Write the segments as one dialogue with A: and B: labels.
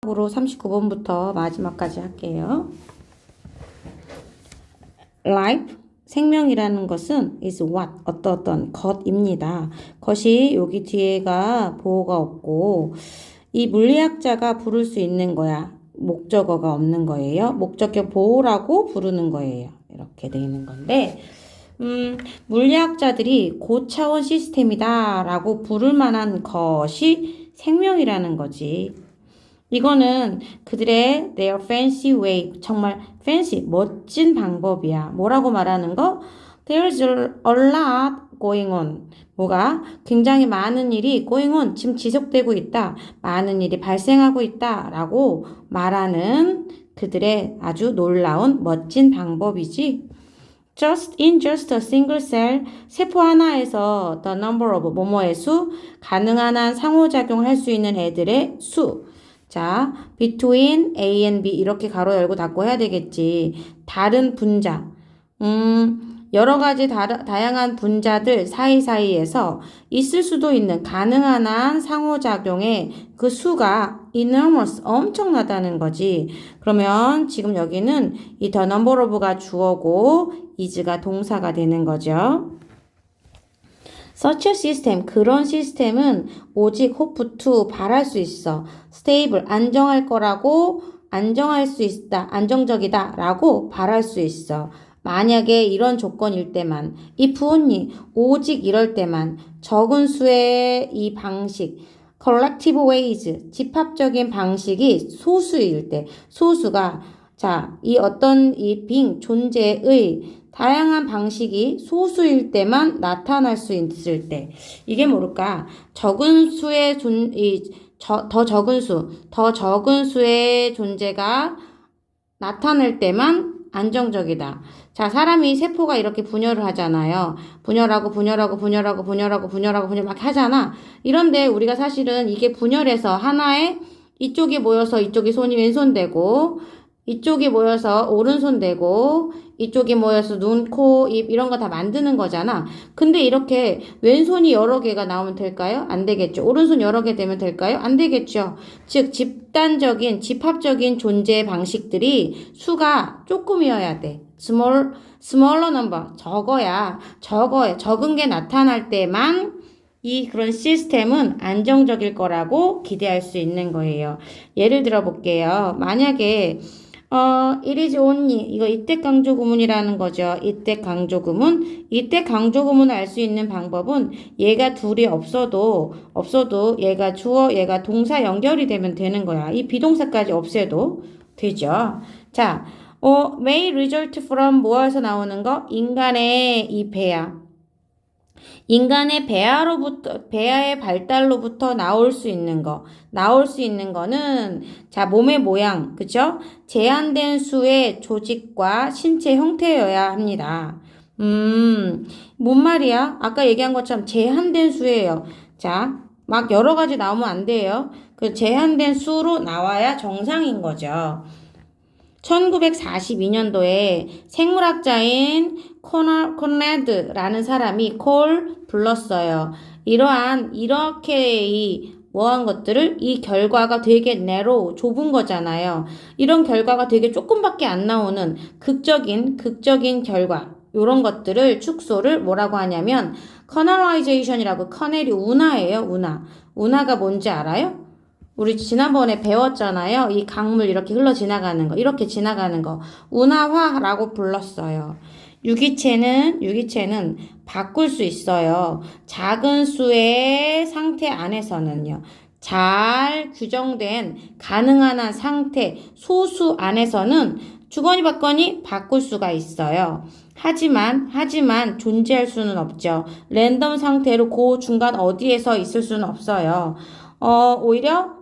A: 으로 39번부터 마지막까지 할게요. Life, 생명이라는 것은 is what, 어떤 것입니다. 것이 여기 뒤에가 보호가 없고 이 물리학자가 부를 수 있는 거야. 목적어가 없는 거예요. 목적격 보호라고 부르는 거예요. 이렇게 돼 있는 건데 물리학자들이 고차원 시스템이다 라고 부를 만한 것이 생명이라는 거지. 이거는 그들의 their fancy way, 정말 fancy, 멋진 방법이야. 뭐라고 말하는 거? There's a lot going on. 뭐가? 굉장히 많은 일이 going on, 지금 지속되고 있다. 많은 일이 발생하고 있다. 라고 말하는 그들의 아주 놀라운 멋진 방법이지. just a single cell, 세포 하나에서 the number of 뭐뭐의 수, 가능한 한 상호작용을 할 수 있는 애들의 수. 자, between A and B 이렇게 가로 열고 닫고 해야 되겠지. 다른 분자. 여러 가지 다양한 분자들 사이사이에서 있을 수도 있는 가능한 한 상호작용의 그 수가 enormous, 엄청나다는 거지. 그러면 지금 여기는 이 the number of가 주어고 is가 동사가 되는 거죠. Such a system, 그런 시스템은 오직 hope to, 바랄 수 있어. stable, 안정할 거라고, 안정할 수 있다, 안정적이다 라고 바랄 수 있어. 만약에 이런 조건일 때만, if only, 오직 이럴 때만, 적은 수의 이 방식, collective ways, 집합적인 방식이 소수일 때, 소수가, 자, 이 어떤 이 being, 존재의 다양한 방식이 소수일 때만 나타날 수 있을 때, 이게 뭘까? 적은 수의 더 적은 수의 존재가 나타날 때만 안정적이다. 자, 사람이 세포가 이렇게 분열을 하잖아요. 분열하고 막 하잖아. 이런데 우리가 사실은 이게 분열해서 하나에 이쪽이 모여서 이쪽이 손이 왼손 되고, 이쪽이 모여서 오른손 되고, 이쪽이 모여서 눈, 코, 입 이런 거 다 만드는 거잖아. 근데 이렇게 왼손이 여러 개가 나오면 될까요? 안 되겠죠. 오른손 여러 개 되면 될까요? 안 되겠죠. 즉 집단적인 집합적인 존재 방식들이 수가 조금이어야 돼. smaller number, 적은 게 나타날 때만 이 그런 시스템은 안정적일 거라고 기대할 수 있는 거예요. 예를 들어 볼게요. 만약에 it is only, 이거 이때 강조 구문이라는 거죠. 이때 강조 구문. 이때 강조 구문을 알 수 있는 방법은 얘가 둘이 없어도 얘가 주어, 얘가 동사 연결이 되면 되는 거야. 이 비동사까지 없애도 되죠. 자, may result from 뭐에서 나오는 거? 인간의 이 배아. 인간의 배아의 발달로부터 나올 수 있는 거는, 자, 몸의 모양, 그죠? 제한된 수의 조직과 신체 형태여야 합니다. 뭔 말이야? 아까 얘기한 것처럼 제한된 수예요. 자, 막 여러 가지 나오면 안 돼요. 그 제한된 수로 나와야 정상인 거죠. 1942년도에 생물학자인 코네드라는 사람이 불렀어요. 이렇게 뭐한 것들을 이 결과가 되게 좁은 거잖아요. 이런 결과가 되게 조금밖에 안 나오는 극적인 결과. 요런 것들을 축소를 뭐라고 하냐면 커널라이제이션이라고. 커넬이 운하예요, 운하. 운하가 뭔지 알아요? 우리 지난번에 배웠잖아요. 이 강물 이렇게 흘러 지나가는 거, 이렇게 지나가는 거. 운하화라고 불렀어요. 유기체는 바꿀 수 있어요. 작은 수의 상태 안에서는요. 잘 규정된 가능한 한 상태, 소수 안에서는 주거니 받거니 바꿀 수가 있어요. 하지만 존재할 수는 없죠. 랜덤 상태로 그 중간 어디에서 있을 수는 없어요. 오히려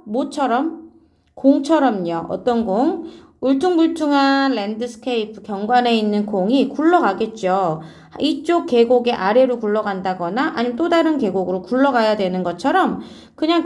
A: 공처럼요. 어떤 공? 울퉁불퉁한 랜드스케이프 경관에 있는 공이 굴러가겠죠. 이쪽 계곡의 아래로 굴러간다거나 아니면 또 다른 계곡으로 굴러가야 되는 것처럼 그냥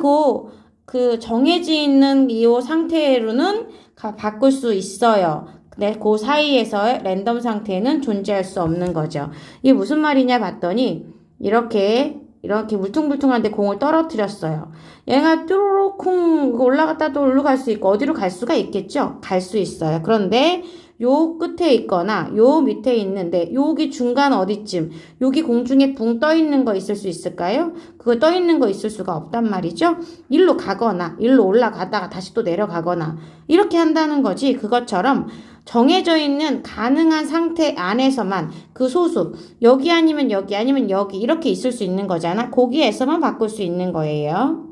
A: 그 정해져 있는 이 상태로는 바꿀 수 있어요. 근데 그 사이에서의 랜덤 상태는 존재할 수 없는 거죠. 이게 무슨 말이냐 봤더니 이렇게 이렇게 물퉁물퉁한데 공을 떨어뜨렸어요. 얘가 뚜루룩 쿵 올라갔다 또 올라갈 수 있고 어디로 갈 수가 있겠죠? 갈 수 있어요. 그런데 요 끝에 있거나 요 밑에 있는데 여기 중간 어디쯤 여기 공중에 붕 떠 있는 거 있을 수 있을까요? 그거 떠 있는 거 있을 수가 없단 말이죠. 일로 가거나 일로 올라가다가 다시 또 내려가거나 이렇게 한다는 거지. 그것처럼 정해져 있는 가능한 상태 안에서만 그 소수 여기 아니면 여기 아니면 여기 이렇게 있을 수 있는 거잖아. 거기에서만 바꿀 수 있는 거예요.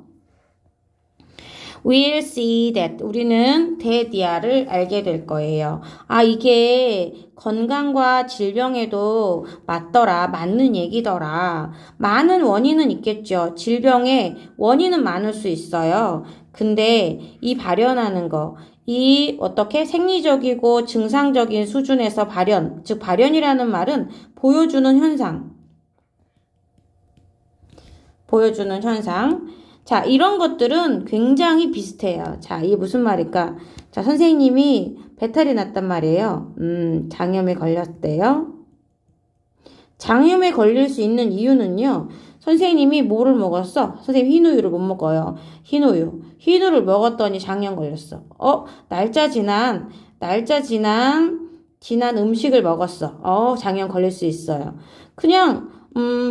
A: We'll see that. 우리는 that이야를 알게 될 거예요. 아, 이게 건강과 질병에도 맞더라. 맞는 얘기더라. 많은 원인은 있겠죠. 질병의 원인은 많을 수 있어요. 근데 이 발현하는 거, 이 어떻게 생리적이고 증상적인 수준에서 발현, 즉 발현이라는 말은 보여주는 현상. 보여주는 현상. 자, 이런 것들은 굉장히 비슷해요. 자, 이게 무슨 말일까? 자, 선생님이 배탈이 났단 말이에요. 장염에 걸렸대요. 장염에 걸릴 수 있는 이유는요. 선생님이 뭐를 먹었어? 선생님 흰우유를 못 먹어요. 흰우유. 흰우유를 먹었더니 장염 걸렸어. 지난 음식을 먹었어. 장염 걸릴 수 있어요. 그냥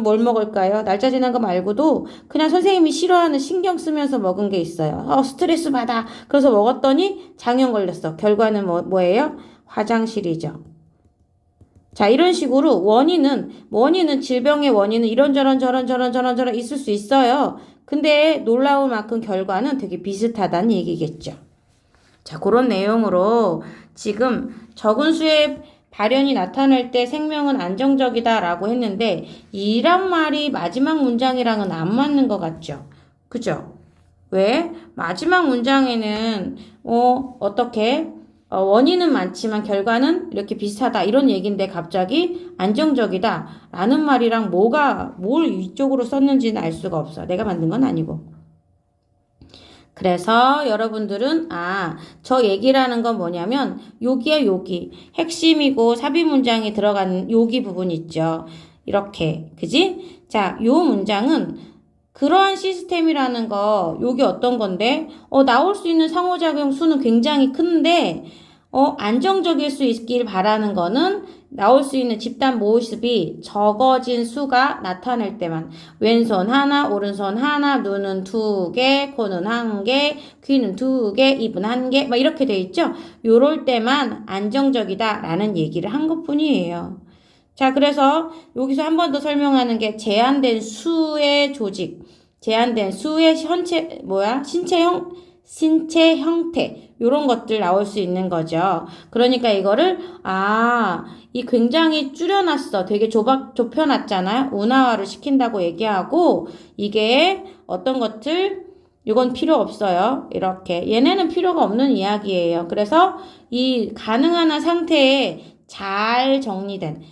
A: 뭘 먹을까요? 날짜 지난 거 말고도 그냥 선생님이 싫어하는 신경 쓰면서 먹은 게 있어요. 스트레스 받아. 그래서 먹었더니 장염 걸렸어. 결과는 뭐예요? 화장실이죠. 자, 이런 식으로 원인은 질병의 원인은 이런저런 저런 있을 수 있어요. 근데 놀라울 만큼 결과는 되게 비슷하다는 얘기겠죠. 자, 그런 내용으로 지금 적은 수의 발현이 나타날 때 생명은 안정적이다라고 했는데 이란 말이 마지막 문장이랑은 안 맞는 것 같죠? 그죠? 왜? 마지막 문장에는 어떻게 원인은 많지만 결과는 이렇게 비슷하다 이런 얘기인데 갑자기 안정적이다 라는 말이랑 뭘 이쪽으로 썼는지는 알 수가 없어. 내가 만든 건 아니고. 그래서 여러분들은 저 얘기라는 건 뭐냐면 여기야 여기 핵심이고 삽입 문장이 들어가는 여기 부분 있죠. 이렇게 그지? 자, 요 문장은 그러한 시스템이라는 거 여기 어떤 건데 나올 수 있는 상호작용 수는 굉장히 큰데 안정적일 수 있길 바라는 거는 나올 수 있는 집단 모습이 적어진 수가 나타날 때만 왼손 하나, 오른손 하나, 눈은 2개, 코는 1개, 귀는 2개, 입은 1개 막 이렇게 돼 있죠. 요럴 때만 안정적이다 라는 얘기를 한 것뿐이에요. 자, 그래서 여기서 한 번 더 설명하는 게 제한된 수의 조직, 제한된 수의 신체 형태 요런 것들 나올 수 있는 거죠. 그러니까 이거를 이 굉장히 줄여놨어. 되게 좁혀놨잖아요. 운하화를 시킨다고 얘기하고 이게 어떤 것들 이건 필요 없어요. 이렇게 얘네는 필요가 없는 이야기예요. 그래서 이 가능한 한 상태에 잘 정리된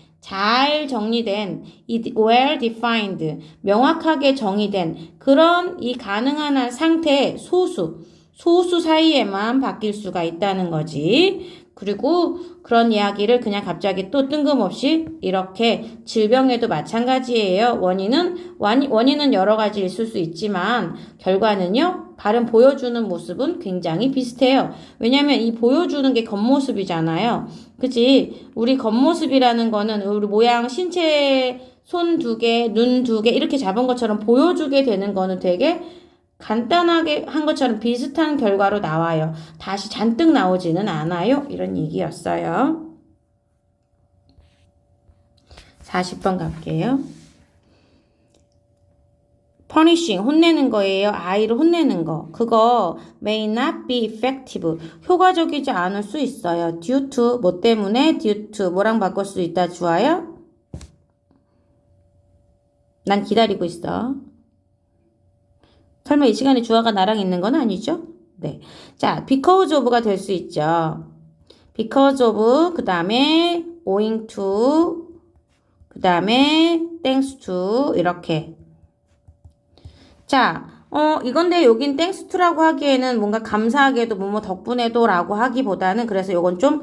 A: 이 well defined 명확하게 정의된 그런 이 가능한 한 상태의 소수 사이에만 바뀔 수가 있다는 거지. 그리고 그런 이야기를 그냥 갑자기 또 뜬금없이 이렇게 질병에도 마찬가지예요. 원인은 여러 가지 있을 수 있지만 결과는요. 발음 보여주는 모습은 굉장히 비슷해요. 왜냐면 이 보여주는 게 겉모습이잖아요. 그치? 우리 겉모습이라는 거는 우리 모양 신체 손 2개, 눈 2개 이렇게 잡은 것처럼 보여주게 되는 거는 되게 간단하게 한 것처럼 비슷한 결과로 나와요. 다시 잔뜩 나오지는 않아요. 이런 얘기였어요. 40번 갈게요. punishing, 혼내는 거예요. 아이를 혼내는 거. 그거 may not be effective. 효과적이지 않을 수 있어요. due to, 뭐 때문에? due to, 뭐랑 바꿀 수 있다 주어요? 난 기다리고 있어. 설마 이 시간에 주어가 나랑 있는 건 아니죠? 네. 자, because of가 될 수 있죠. because of, 그 다음에 owing to, 그 다음에 thanks to, 이렇게. 자, 이건데 여긴 thanks to라고 하기에는 뭔가 감사하게도 뭐뭐 덕분에도 라고 하기보다는 그래서 요건 좀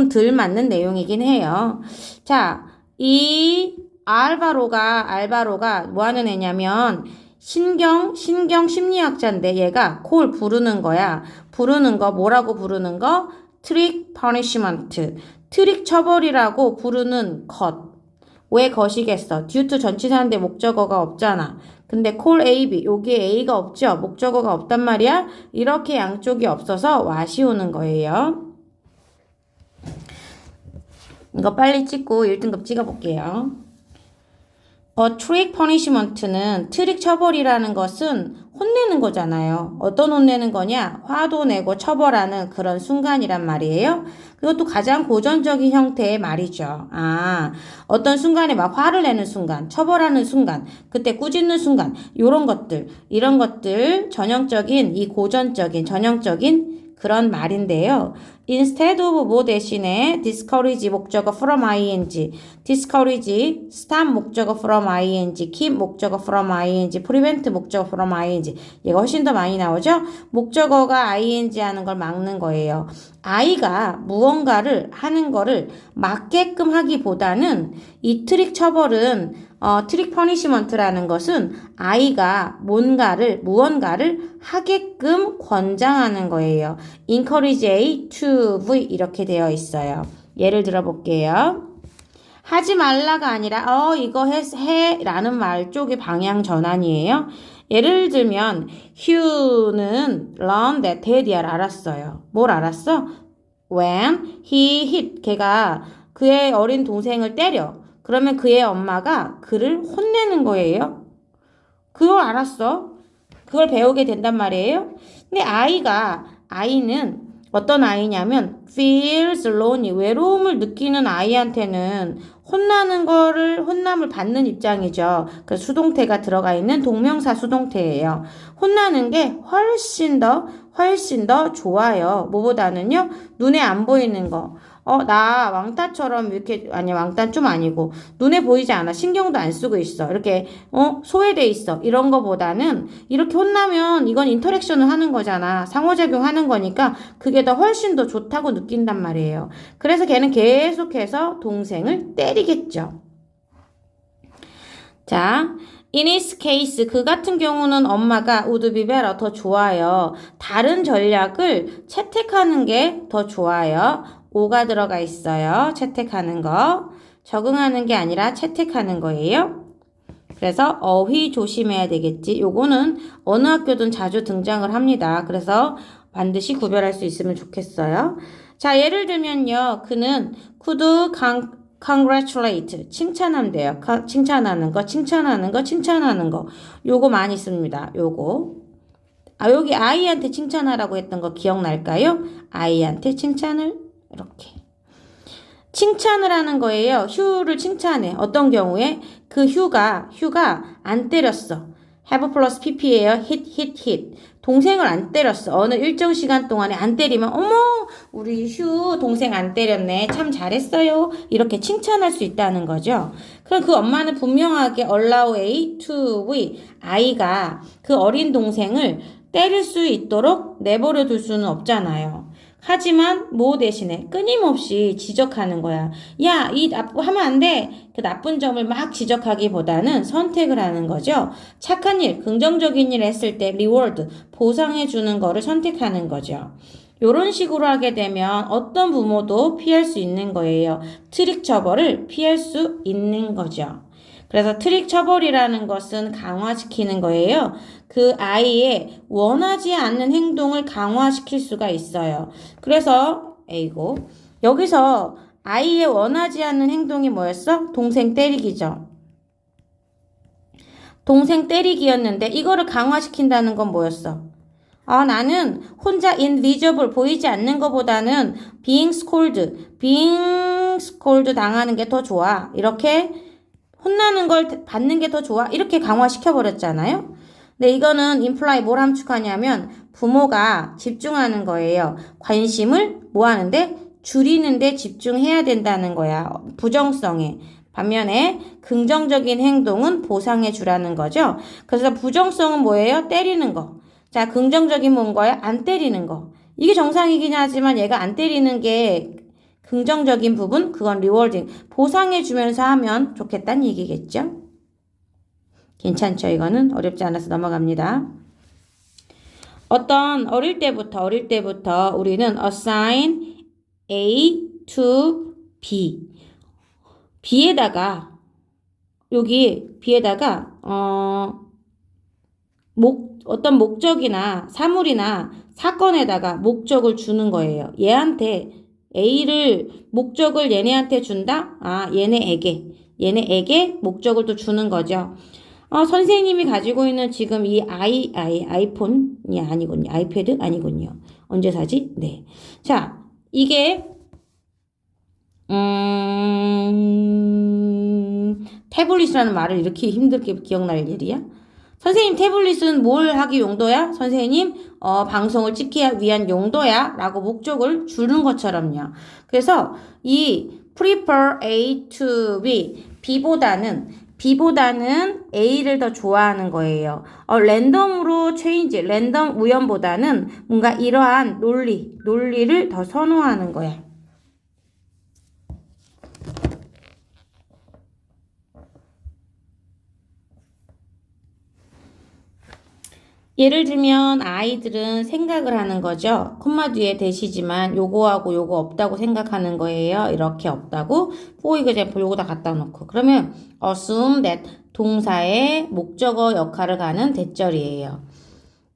A: 덜 맞는 내용이긴 해요. 자, 이 알바로가 뭐 하는 애냐면 신경 심리학자인데 얘가 콜 부르는 거야. 부르는 거 뭐라고 부르는 거? 트릭 퍼니시먼트. 트릭 처벌이라고 부르는 것. 왜 것이겠어? due to 전치사인데 목적어가 없잖아. 근데 call A, B 여기에 A가 없죠? 목적어가 없단 말이야. 이렇게 양쪽이 없어서 what이 오는 거예요. 이거 빨리 찍고 1등급 찍어볼게요. 트릭 퍼니시먼트는 트릭 처벌이라는 것은 혼내는 거잖아요. 어떤 혼내는 거냐? 화도 내고 처벌하는 그런 순간이란 말이에요. 그것도 가장 고전적인 형태의 말이죠. 어떤 순간에 막 화를 내는 순간, 처벌하는 순간, 그때 꾸짖는 순간, 이런 것들 전형적인 이 고전적인 전형적인 그런 말인데요. instead of 뭐 대신에 discourage 목적어 from ing, discourage stop 목적어 from ing, keep 목적어 from ing, prevent 목적어 from ing. 얘가 훨씬 더 많이 나오죠? 목적어가 ing 하는 걸 막는 거예요. 아이가 무언가를 하는 거를 막게끔 하기보다는 이 트릭 처벌은 트릭 퍼니시먼트라는 것은 아이가 무언가를 하게끔 권장하는 거예요. encourage A to V 이렇게 되어 있어요. 예를 들어 볼게요. 하지 말라가 아니라 이거 해 라는 말 쪽의 방향 전환이에요. 예를 들면 Hugh는 learned that daddy를 알았어요. 뭘 알았어? When he hit 걔가 그의 어린 동생을 때려. 그러면 그의 엄마가 그를 혼내는 거예요. 그걸 알았어. 그걸 배우게 된단 말이에요. 근데 아이는 어떤 아이냐면 feels lonely, 외로움을 느끼는 아이한테는 혼남을 받는 입장이죠. 그 수동태가 들어가 있는 동명사 수동태예요. 혼나는 게 훨씬 더 좋아요. 뭐보다는요? 눈에 안 보이는 거. 나 왕따처럼 이렇게, 아니, 왕따는 좀 아니고, 눈에 보이지 않아. 신경도 안 쓰고 있어. 이렇게, 소외돼 있어. 이런 거보다는, 이렇게 혼나면 이건 인터랙션을 하는 거잖아. 상호작용 하는 거니까, 그게 훨씬 더 좋다고 느낀단 말이에요. 그래서 걔는 계속해서 동생을 때리겠죠. 자, in his case, 그 같은 경우는 엄마가 would be better, 더 좋아요. 다른 전략을 채택하는 게 더 좋아요. 오가 들어가 있어요. 채택하는 거. 적응하는 게 아니라 채택하는 거예요. 그래서 어휘 조심해야 되겠지. 요거는 어느 학교든 자주 등장을 합니다. 그래서 반드시 구별할 수 있으면 좋겠어요. 자, 예를 들면요. 그는 could congratulate. 칭찬하면 돼요. 칭찬하는 거. 요거 많이 씁니다. 요거. 여기 아이한테 칭찬하라고 했던 거 기억날까요? 아이한테 칭찬을 이렇게 칭찬을 하는 거예요. 휴를 칭찬해. 어떤 경우에 그 휴가 안 때렸어. have 플러스 pp예요. hit. 동생을 안 때렸어. 어느 일정 시간 동안에 안 때리면 어머 우리 휴 동생 안 때렸네. 참 잘했어요. 이렇게 칭찬할 수 있다는 거죠. 그럼 그 엄마는 분명하게 allow A to V 아이가 그 어린 동생을 때릴 수 있도록 내버려 둘 수는 없잖아요. 하지만 뭐 대신에 끊임없이 지적하는 거야. 야, 하면 안 돼. 그 나쁜 점을 막 지적하기보다는 선택을 하는 거죠. 착한 일, 긍정적인 일 했을 때 리워드, 보상해 주는 거를 선택하는 거죠. 요런 식으로 하게 되면 어떤 부모도 피할 수 있는 거예요. 트릭 처벌을 피할 수 있는 거죠. 그래서 트릭 처벌이라는 것은 강화시키는 거예요. 그 아이의 원하지 않는 행동을 강화시킬 수가 있어요. 그래서 여기서 아이의 원하지 않는 행동이 뭐였어? 동생 때리기죠. 동생 때리기였는데 이거를 강화시킨다는 건 뭐였어? 나는 혼자 invisible 보이지 않는 것보다는 being scolded 당하는 게 더 좋아. 이렇게 혼나는 걸 받는 게 더 좋아. 이렇게 강화시켜버렸잖아요. 근데 이거는 imply 뭘 함축하냐면 부모가 집중하는 거예요. 관심을 뭐 하는데? 줄이는데 집중해야 된다는 거야. 부정성에. 반면에 긍정적인 행동은 보상해 주라는 거죠. 그래서 부정성은 뭐예요? 때리는 거. 자, 긍정적인 뭔가요? 안 때리는 거. 이게 정상이긴 하지만 얘가 안 때리는 게 긍정적인 부분, 그건 rewarding. 보상해주면서 하면 좋겠다는 얘기겠죠? 괜찮죠? 이거는 어렵지 않아서 넘어갑니다. 어릴 때부터 우리는 assign A to B. B에다가, 어떤 목적이나 사물이나 사건에다가 목적을 주는 거예요. 얘한테 목적을 얘네한테 준다? 얘네에게 목적을 또 주는 거죠. 선생님이 가지고 있는 지금 이 아이폰이 아니군요. 아이패드 아니군요. 언제 사지? 네. 자, 이게, 태블릿이라는 말을 이렇게 힘들게 기억날 일이야? 선생님, 태블릿은 뭘 하기 용도야? 선생님, 방송을 찍기 위한 용도야? 라고 목적을 주는 것처럼요. 그래서 이 prefer A to B, B보다는 A를 더 좋아하는 거예요. 랜덤으로 랜덤 우연보다는 뭔가 이러한 논리를 더 선호하는 거야. 예를 들면 아이들은 생각을 하는 거죠. 콤마 뒤에 대시지만 요거하고 요거 없다고 생각하는 거예요. 이렇게 없다고. for example 요거 다 갖다 놓고. 그러면 assume that 동사의 목적어 역할을 하는 대절이에요.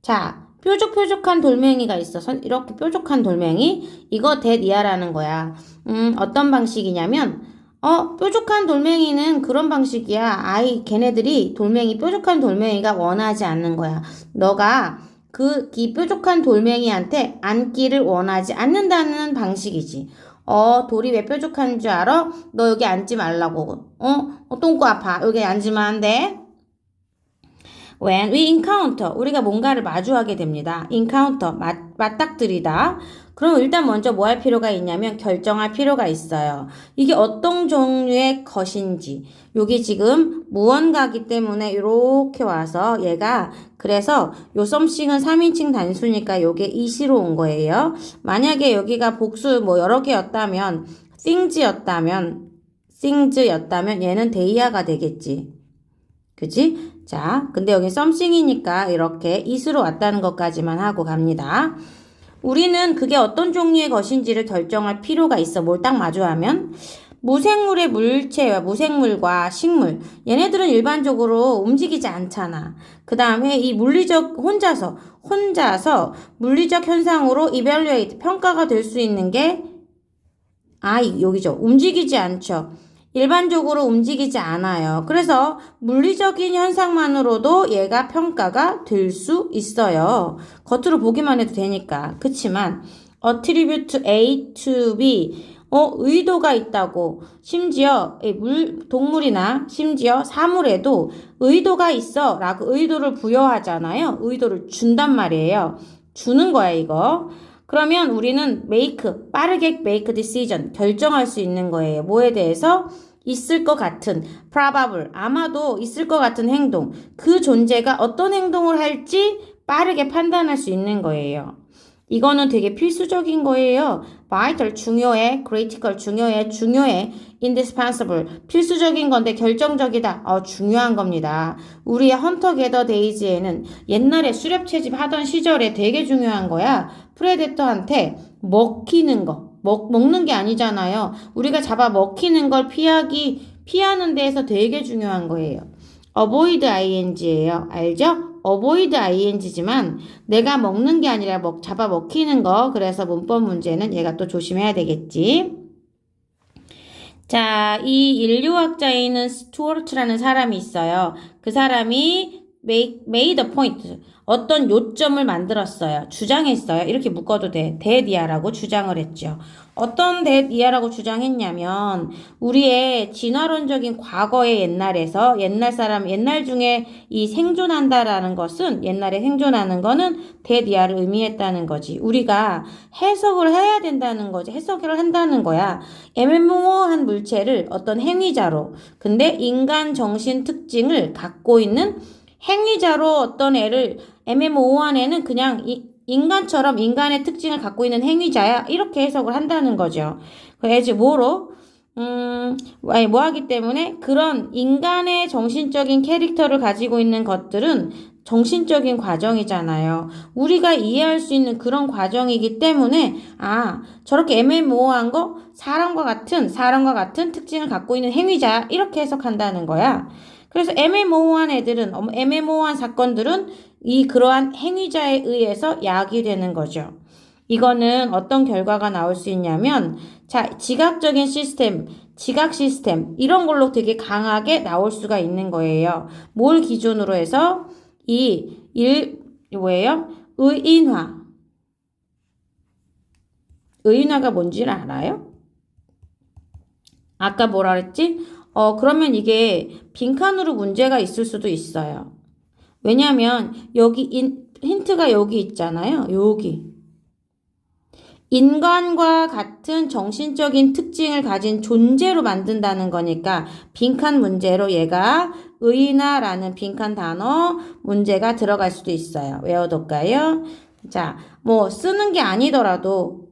A: 자, 뾰족한 돌멩이가 있어. 이렇게 뾰족한 돌멩이. 이거 that이야라는 거야. 어떤 방식이냐면 뾰족한 돌멩이는 그런 방식이야. 걔네들이 뾰족한 돌멩이가 원하지 않는 거야. 너가 이 뾰족한 돌멩이한테 앉기를 원하지 않는다는 방식이지. 돌이 왜 뾰족한 줄 알아? 너 여기 앉지 말라고. 똥꼬 아파. 여기 앉으면 안 돼. When we encounter, 우리가 뭔가를 마주하게 됩니다. encounter, 맞닥뜨리다. 그럼 일단 먼저 뭐 할 필요가 있냐면 결정할 필요가 있어요. 이게 어떤 종류의 것인지. 여기 지금 무언가기 때문에 이렇게 와서 그래서 요 something은 3인칭 단수니까 요게 is로 온 거예요. 만약에 여기가 복수 여러 개였다면 things였다면 얘는 they가 되겠지. 그치? 자, 근데 여기 something이니까 이렇게 is로 왔다는 것까지만 하고 갑니다. 우리는 그게 어떤 종류의 것인지를 결정할 필요가 있어. 뭘 딱 마주하면. 무생물의 물체와 무생물과 식물. 얘네들은 일반적으로 움직이지 않잖아. 그 다음에 이 혼자서 물리적 현상으로 evaluate, 평가가 될 수 있는 게, 여기죠. 움직이지 않죠. 일반적으로 움직이지 않아요. 그래서 물리적인 현상만으로도 얘가 평가가 될 수 있어요. 겉으로 보기만 해도 되니까. 그치만 attribute A to B, 의도가 있다고. 심지어 동물이나 심지어 사물에도 의도가 있어 라고 의도를 부여하잖아요. 의도를 준단 말이에요. 주는 거야 이거. 그러면 우리는 빠르게 make decision, 결정할 수 있는 거예요. 뭐에 대해서? 있을 것 같은, probable, 아마도 있을 것 같은 행동. 그 존재가 어떤 행동을 할지 빠르게 판단할 수 있는 거예요. 이거는 되게 필수적인 거예요. vital, 중요해. critical, 중요해. indispensable, 필수적인 건데 결정적이다. 중요한 겁니다. 우리의 헌터 게더 데이즈에는 옛날에 수렵 채집 하던 시절에 되게 중요한 거야. 프레데터한테 먹히는 거. 먹는 게 아니잖아요. 우리가 잡아 먹히는 걸 피하는 데에서 되게 중요한 거예요. avoid ing예요. 알죠? avoid ing지만 내가 먹는 게 아니라 잡아 먹히는 거. 그래서 문법 문제는 얘가 또 조심해야 되겠지. 자, 이 인류학자에는 스튜어트라는 사람이 있어요. 그 사람이 made a point, 어떤 요점을 만들었어요. 주장했어요. 이렇게 묶어도 돼. that이야라고 주장을 했죠. 어떤 that이야라고 주장했냐면 우리의 진화론적인 과거의 옛날 중에 이 생존한다라는 것은, 옛날에 생존하는 거는 that이야를 의미했다는 거지. 우리가 해석을 해야 된다는 거지. 해석을 한다는 거야. 애매모호한 물체를 어떤 행위자로, 근데 인간 정신 특징을 갖고 있는 행위자로 어떤 애를, 애매모호한 애는 그냥 인간처럼 인간의 특징을 갖고 있는 행위자야. 이렇게 해석을 한다는 거죠. as 뭐로? 뭐 하기 때문에 그런 인간의 정신적인 캐릭터를 가지고 있는 것들은 정신적인 과정이잖아요. 우리가 이해할 수 있는 그런 과정이기 때문에 저렇게 애매모호한 거 사람과 같은 특징을 갖고 있는 행위자 이렇게 해석한다는 거야. 그래서 애매모호한 사건들은 그러한 행위자에 의해서 야기되는 거죠. 이거는 어떤 결과가 나올 수 있냐면 지각적인 시스템, 지각 시스템 이런 걸로 되게 강하게 나올 수가 있는 거예요. 뭘 기준으로 해서? 뭐예요? 의인화. 의인화가 뭔지를 알아요? 아까 뭐라 그랬지? 그러면 이게 빈칸으로 문제가 있을 수도 있어요. 왜냐면 여기 힌트가 여기 있잖아요. 여기. 인간과 같은 정신적인 특징을 가진 존재로 만든다는 거니까 빈칸 문제로 얘가 의인화라는 빈칸 단어 문제가 들어갈 수도 있어요. 외워둘까요? 자, 뭐 쓰는 게 아니더라도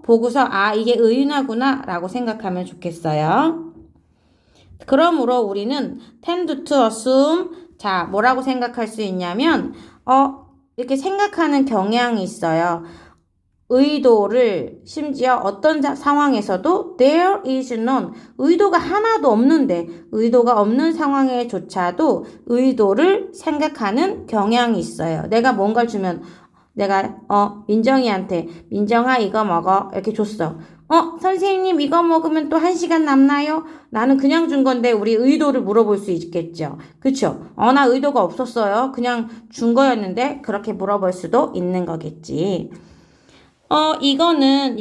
A: 보고서 이게 의인화구나 라고 생각하면 좋겠어요. 그러므로 우리는 tend to assume 뭐라고 생각할 수 있냐면 이렇게 생각하는 경향이 있어요. 의도를 심지어 어떤 상황에서도 there is none 의도가 하나도 없는데 의도가 없는 상황에조차도 의도를 생각하는 경향이 있어요. 내가 뭔가를 주면 내가 민정이한테 민정아 이거 먹어 이렇게 줬어. 선생님 이거 먹으면 또 1시간 남나요? 나는 그냥 준 건데 우리 의도를 물어볼 수 있겠죠. 그쵸? 나 의도가 없었어요. 그냥 준 거였는데 그렇게 물어볼 수도 있는 거겠지. 이거는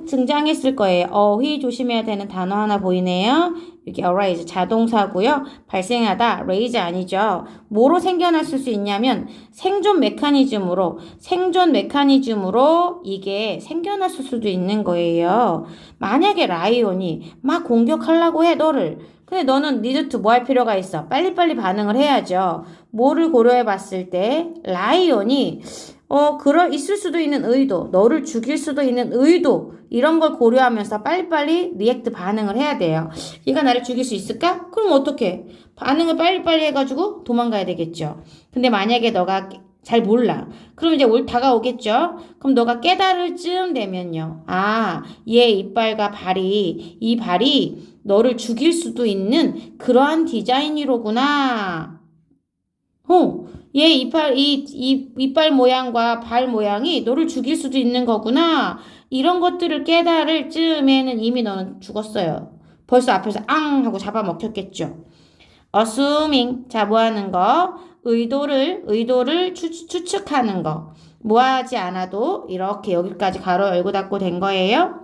A: 등장했을 거예요. 어휘 조심해야 되는 단어 하나 보이네요. 여기 arise 자동사고요. 발생하다 raise 아니죠. 뭐로 생겨났을 수 있냐면 생존 메커니즘으로 이게 생겨났을 수도 있는 거예요. 만약에 라이온이 막 공격하려고 해 너를. 근데 너는 need to 뭐 할 필요가 있어? 빨리빨리 반응을 해야죠. 뭐를 고려해 봤을 때 라이온이 있을 수도 있는 의도, 너를 죽일 수도 있는 의도, 이런 걸 고려하면서 빨리빨리 리액트 반응을 해야 돼요. 얘가 나를 죽일 수 있을까? 그럼 어떡해? 반응을 빨리빨리 해가지고 도망가야 되겠죠. 근데 만약에 너가 잘 몰라. 그럼 이제 다가오겠죠? 그럼 너가 깨달을 쯤 되면요. 얘 이빨과 이 발이 너를 죽일 수도 있는 그러한 디자인이로구나. 얘 이빨 모양과 발 모양이 너를 죽일 수도 있는 거구나. 이런 것들을 깨달을 쯤에는 이미 너는 죽었어요. 벌써 앞에서 하고 잡아먹혔겠죠. assuming. 뭐 하는 거? 의도를 추측하는 거. 뭐 하지 않아도 이렇게 여기까지 가로 열고 닫고 된 거예요.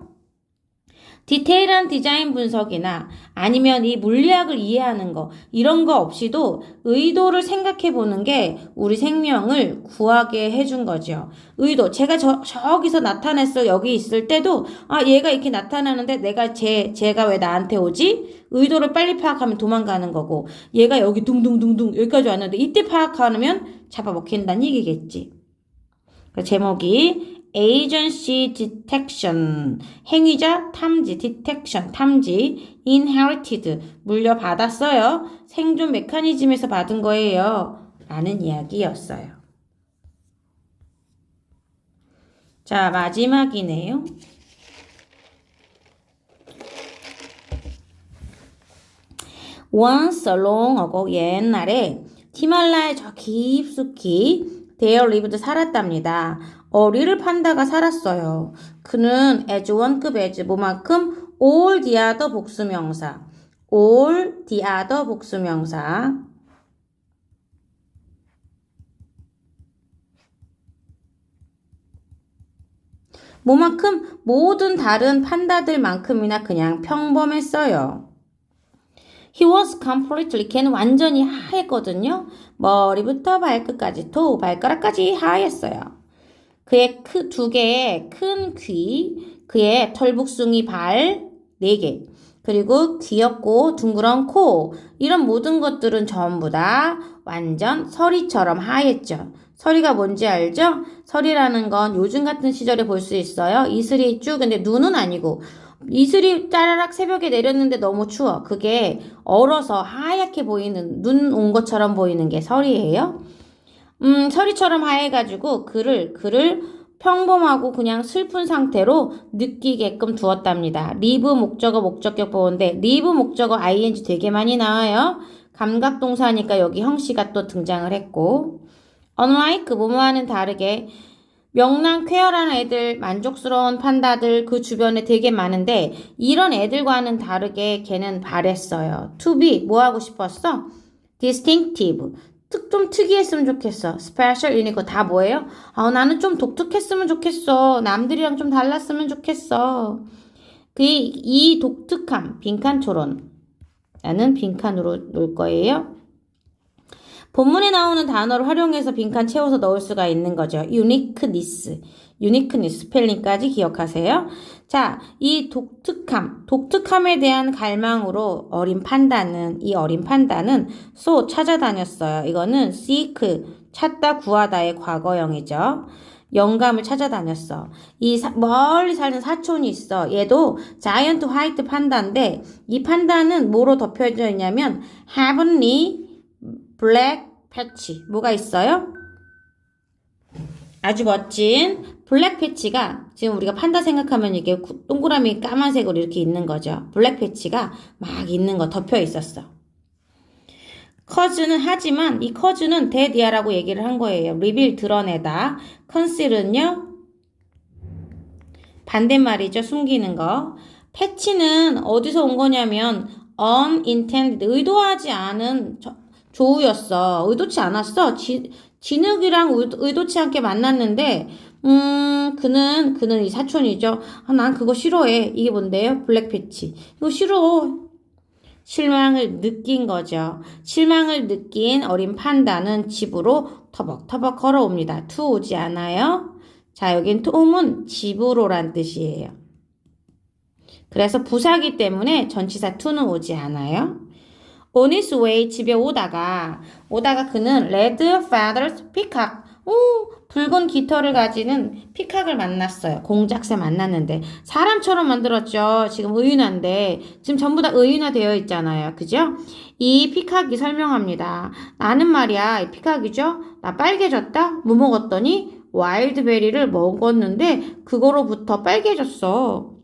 A: 디테일한 디자인 분석이나 아니면 이 물리학을 이해하는 거 이런 거 없이도 의도를 생각해 보는 게 우리 생명을 구하게 해준 거죠. 의도. 제가 저기서 나타났어 여기 있을 때도 얘가 이렇게 나타나는데 제가 왜 나한테 오지? 의도를 빨리 파악하면 도망가는 거고 얘가 여기 둥둥둥둥 여기까지 왔는데 이때 파악하면 잡아먹힌다는 얘기겠지. 제목이 agency detection, 행위자 탐지, detection, 탐지, inherited, 물려받았어요. 생존 메커니즘에서 받은 거예요. 라는 이야기였어요. 자, 마지막이네요. once long ago, 옛날에 히말라야 저 깊숙이 there lived 살았답니다. 어리를 판다가 살았어요. 그는 as one급 as 뭐만큼 all the other 복수명사. all the other 복수명사. 뭐만큼 모든 다른 판다들만큼이나 그냥 평범했어요. He was completely, 걔는 완전히 하였거든요. 머리부터 발끝까지, 발가락까지 하였어요. 그의 두 개의 큰 귀, 그의 털북숭이 발 4개, 그리고 귀엽고 둥그런 코, 이런 모든 것들은 전부 다 완전 서리처럼 하였죠. 서리가 뭔지 알죠? 서리라는 건 요즘 같은 시절에 볼 수 있어요. 이슬이 쭉 근데 눈은 아니고 이슬이 짜라락 새벽에 내렸는데 너무 추워. 그게 얼어서 하얗게 보이는 눈 온 것처럼 보이는 게 서리예요. 서리처럼 하얘가지고 글을 평범하고 그냥 슬픈 상태로 느끼게끔 두었답니다. 리브 목적어 목적격 보호인데 리브 목적어 ing 되게 많이 나와요. 감각동사니까 여기 형씨가 또 등장을 했고 unlike 뭐뭐와는 다르게 명랑 쾌활한 애들, 만족스러운 판다들 그 주변에 되게 많은데 이런 애들과는 다르게 걔는 바랬어요. to be 뭐 하고 싶었어? distinctive 좀 특이했으면 좋겠어. special unique 다 뭐예요? 나는 좀 독특했으면 좋겠어. 남들이랑 좀 달랐으면 좋겠어. 이 독특함 빈칸토론 라는 빈칸으로 놓을 거예요. 본문에 나오는 단어를 활용해서 빈칸 채워서 넣을 수가 있는 거죠. uniqueness 스펠링까지 기억하세요. 자, 이 독특함에 대한 갈망으로 어린 판다는 so 찾아다녔어요. 이거는 seek, 찾다, 구하다의 과거형이죠. 영감을 찾아다녔어. 멀리 사는 사촌이 있어. 얘도 자이언트 화이트 판다인데 이 판다는 뭐로 덮여져 있냐면 heavenly 블랙 패치 뭐가 있어요? 아주 멋진 블랙 패치가 지금 우리가 판다 생각하면 이게 동그라미 까만색으로 이렇게 있는 거죠. 블랙 패치가 막 있는 거 덮여 있었어. 커즈는 하지만 이 커즈는 데디아라고 얘기를 한 거예요. 리빌 드러내다. 컨실은요 반대말이죠. 숨기는 거. 패치는 어디서 온 거냐면 unintended 의도하지 않은 조우였어. 의도치 않았어. 진흙이랑 의도치 않게 만났는데, 그는 이 사촌이죠. 난 그거 싫어해. 이게 뭔데요? 블랙패치. 이거 싫어. 실망을 느낀 거죠. 실망을 느낀 어린 판다는 집으로 터벅터벅 걸어옵니다. to 오지 않아요? 자, 여긴 to는 집으로란 뜻이에요. 그래서 부사기 때문에 전치사 to는 오지 않아요. On his way 집에 오다가 그는 red feathers peacock 붉은 깃털을 가지는 피카를 만났어요. 공작새 만났는데 사람처럼 만들었죠. 지금 의인화인데 지금 전부 다 의인화되어 있잖아요. 그죠? 이 피카기 설명합니다. 나는 말이야 이 피카기죠. 나 빨개졌다. 뭐 먹었더니 와일드베리를 먹었는데 그거로부터 빨개졌어.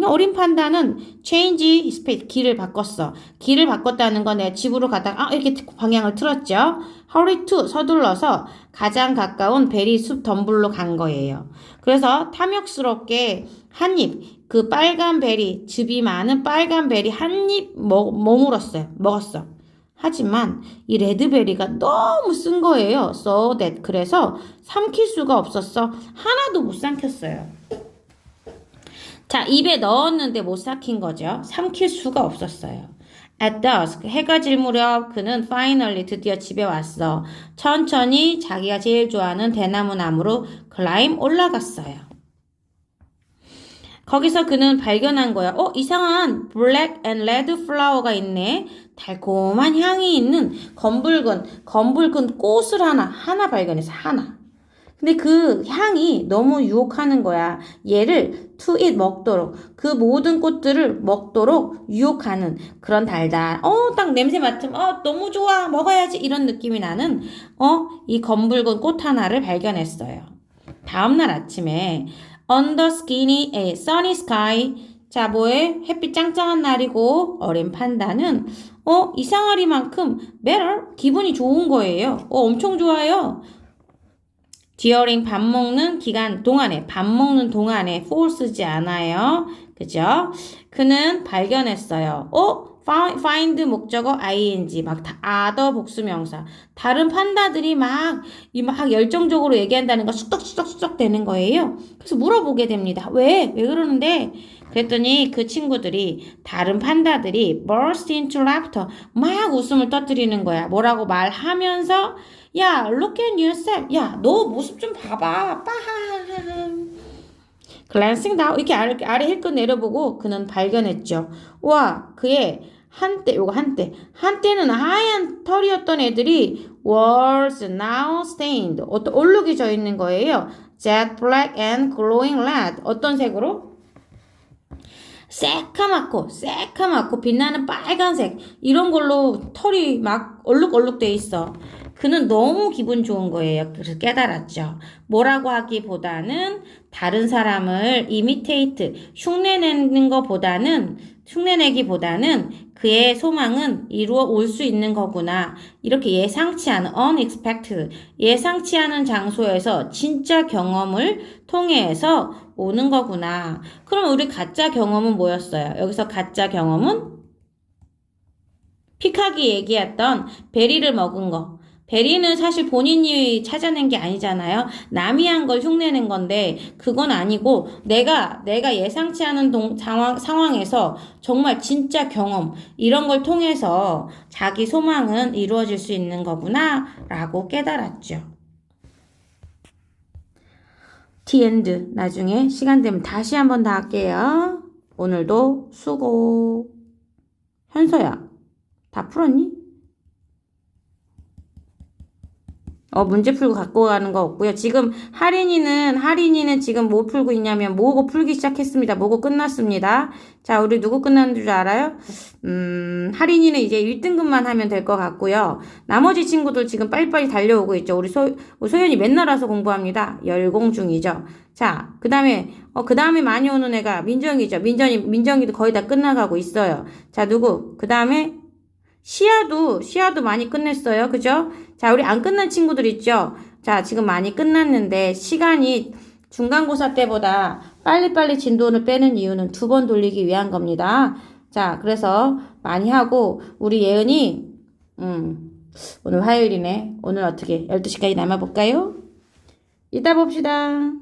A: 어린 판다는 change his pace, 길을 바꿨어. 길을 바꿨다는 건 내가 집으로 가다가 이렇게 방향을 틀었죠. hurry to, 서둘러서 가장 가까운 베리 숲 덤불로 간 거예요. 그래서 탐욕스럽게 한 입, 그 빨간 베리, 즙이 많은 빨간 베리 한 입 먹었어. 하지만 이 레드베리가 너무 쓴 거예요. so that, 그래서 삼킬 수가 없었어. 하나도 못 삼켰어요. 자, 입에 넣었는데 못 삭힌 거죠. 삼킬 수가 없었어요. At dusk, 해가 질 무렵 그는 finally 드디어 집에 왔어. 천천히 자기가 제일 좋아하는 대나무 나무로 climb 올라갔어요. 거기서 그는 발견한 거야. 이상한 black and red flower가 있네. 달콤한 향이 있는 검붉은 꽃을 하나 발견했어. 하나. 근데 그 향이 너무 유혹하는 거야. 얘를 to eat 먹도록 그 모든 꽃들을 먹도록 유혹하는 그런 달달. 딱 냄새 맡으면 너무 좋아 먹어야지 이런 느낌이 나는 이 검붉은 꽃 하나를 발견했어요. 다음날 아침에 under sunny sky 자 뭐해 햇빛 짱짱한 날이고 어린 판다는 이상하리만큼 better 기분이 좋은 거예요. 엄청 좋아요. during 밥 먹는 동안에 for 쓰지 않아요. 그죠? 그는 발견했어요. find 목적어 ing 막 other 복수명사. 다른 판다들이 막 열정적으로 얘기한다는 거 쑥덕쑥덕 되는 거예요. 그래서 물어보게 됩니다. 왜 그러는데? 그랬더니 그 친구들이 다른 판다들이 burst into laughter 막 웃음을 터뜨리는 거야. 뭐라고 말하면서 야, look at yourself. 야, 너 모습 좀 봐봐. 빠하하하. glancing down 이렇게 아래 힐끗 내려보고 그는 발견했죠. 와, 그의 한때는 하얀 털이었던 애들이 was now stained. 어떤 얼룩이 져 있는 거예요. jet black and glowing red. 어떤 색으로? 새카맣고 빛나는 빨간색 이런 걸로 털이 막 얼룩얼룩 돼 있어. 그는 너무 기분 좋은 거예요. 그래서 깨달았죠. 뭐라고 하기보다는 다른 사람을 흉내내기보다는 그의 소망은 이루어 올 수 있는 거구나. 이렇게 예상치 않은 unexpected, 예상치 않은 장소에서 진짜 경험을 통해서 오는 거구나. 그럼 우리 가짜 경험은 뭐였어요? 여기서 가짜 경험은 피카기 얘기했던 베리를 먹은 거. 베리는 사실 본인이 찾아낸 게 아니잖아요. 남이 한 걸 흉내낸 건데 그건 아니고 내가 예상치 않은 상황에서 정말 진짜 경험 이런 걸 통해서 자기 소망은 이루어질 수 있는 거구나 라고 깨달았죠. The end. 나중에 시간 되면 다시 한번 더 할게요. 오늘도 수고. 현서야, 다 풀었니? 문제 풀고 갖고 가는 거 없고요. 지금 할인이는 지금 뭐 풀고 있냐면 모고 풀기 시작했습니다. 모고 끝났습니다. 자, 우리 누구 끝났는 줄 알아요? 할인이는 이제 1등급만 하면 될 것 같고요. 나머지 친구들 지금 빨리빨리 달려오고 있죠. 우리 소연이 맨날 와서 공부합니다. 열공 중이죠. 자, 그 다음에 많이 오는 애가 민정이죠. 민정이도 거의 다 끝나가고 있어요. 자, 누구? 그 다음에 시아도 많이 끝냈어요. 그죠? 자, 우리 안 끝난 친구들 있죠? 자, 지금 많이 끝났는데 시간이 중간고사 때보다 빨리빨리 진도를 빼는 이유는 2번 돌리기 위한 겁니다. 자, 그래서 많이 하고 우리 예은이 오늘 화요일이네. 오늘 어떻게 12시까지 남아볼까요? 이따 봅시다.